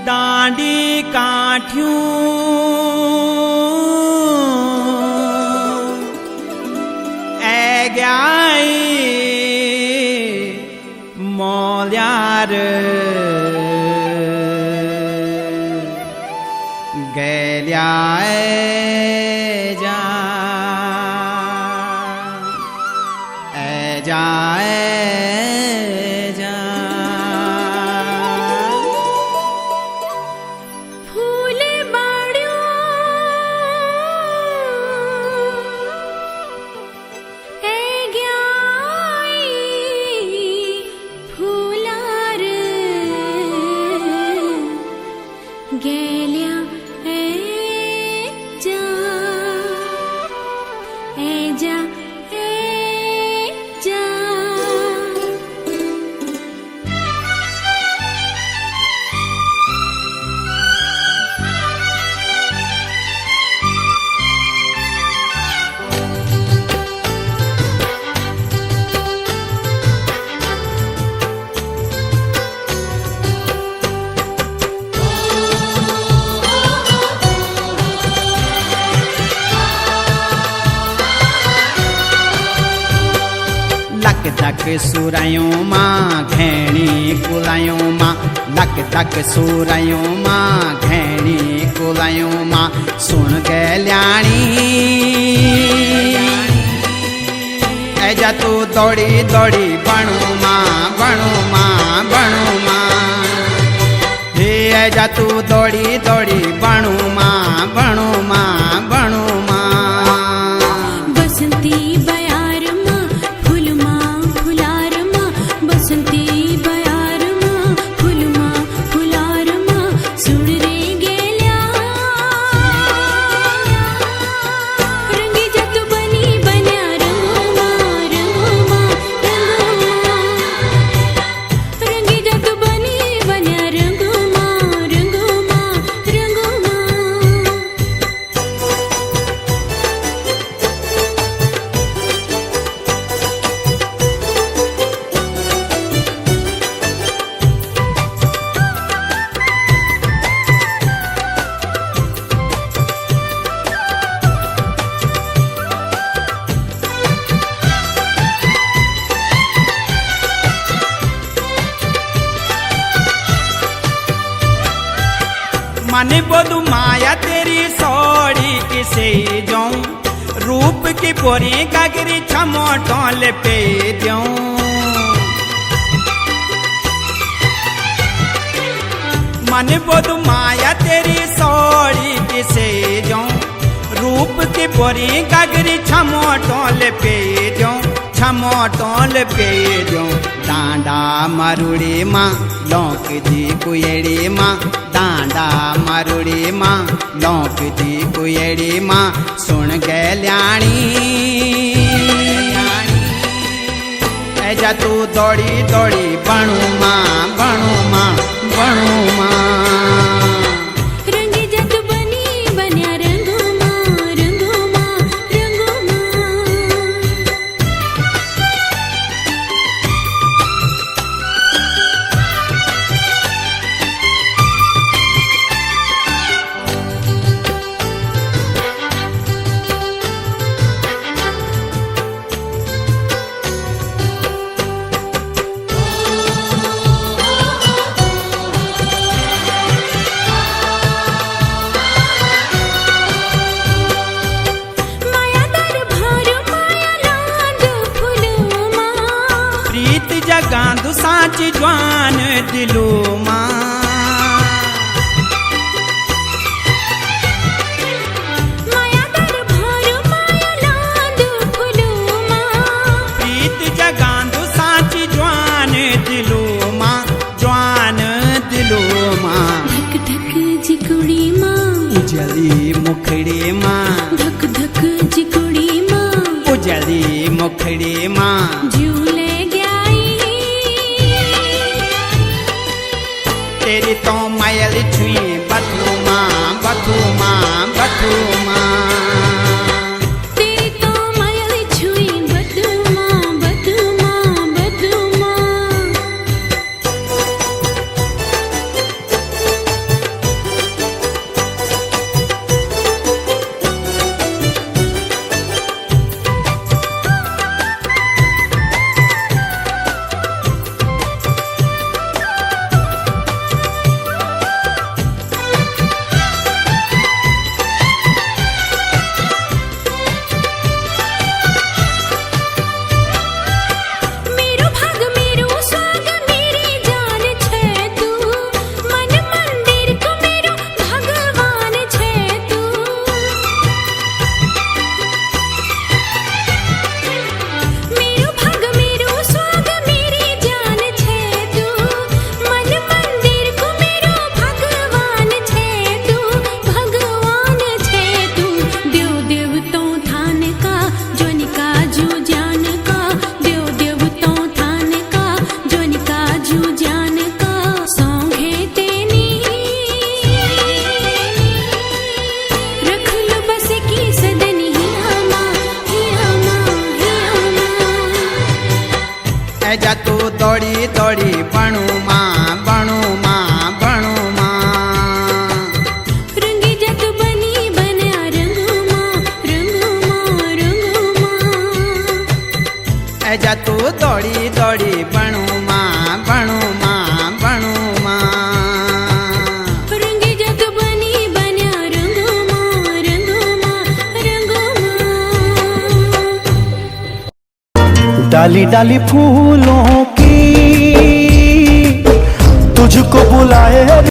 डांडी काठियूं ऐग्याई मोल्यार गैल्याए जा जाए जा फूल बाड़ियों ऐग्याई फूलार गैल्या जा लक धक सुरायों मां घैणी कुलायों मां लक धक सुरायों मां घैणी कुलायों मां सुन गैल्याणी ऐजा तू दौड़ी दौड़ी बणू मां बणू मां बणू मां हे ऐजा तू दौड़ी दौड़ी बणू मां बणू मां बणू मां बसंती बयार मां फूल मां फुलार मां बसंती बयार मां फूल मां फुलार मां सुन रे गेल्या रंगी जत बनी बन्या रंगो मां रंगी जत बनी बन्या रंगो मां रंगो मां मन बोधु माया तेरी सौड़ी किसे जाऊं रूप की पोरी कागरी छमो टोल पे जाऊं मन बोधु माया तेरी सौड़ी किसे जाऊं रूप की पोरी कागरी छमो टोल पे जाऊं छमो टोल पे जाऊं डांडा मरुड़ी मां लौक दी कुएड़ी मां डांडा मरुड़ी मां लौक दी कुएड़ी मां सुन गैल्याणी ऐजा तू दौड़ी दौड़ी बणू मां बणू मां बणू मां रंगी जत बनी बन्या रंगो मां रंगो मां रंगो मां गांधु साच जवान दिलो मां माया दर भर माया लांद फुलो मां प्रीत जगांधु साच जवान दिलो मां जवान दिलो मां धक धक जिकुड़ी मां उजली मुखड़ी मां धक धक जिकुड़ी मां उजली मुखड़ी मां झूले तेरी तो मायल छुई बथू मां बथू मां बथू मां तेरी तो मायल छुई बथू मां बथू मां बथू मां ऐजा तू दौड़ी दौड़ी बनू माँ बनू माँ बनू माँ रंगी जत बनी बन्या रंगू माँ रंगू माँ रंगू माँ ऐजा तू दौड़ी दौड़ी बनू माँ बनू माँ बनू माँ रंगी जत बनी बन्या रंगू माँ रंगू माँ रंगू माँ डाली डाली फूलों की तुझको बुलाए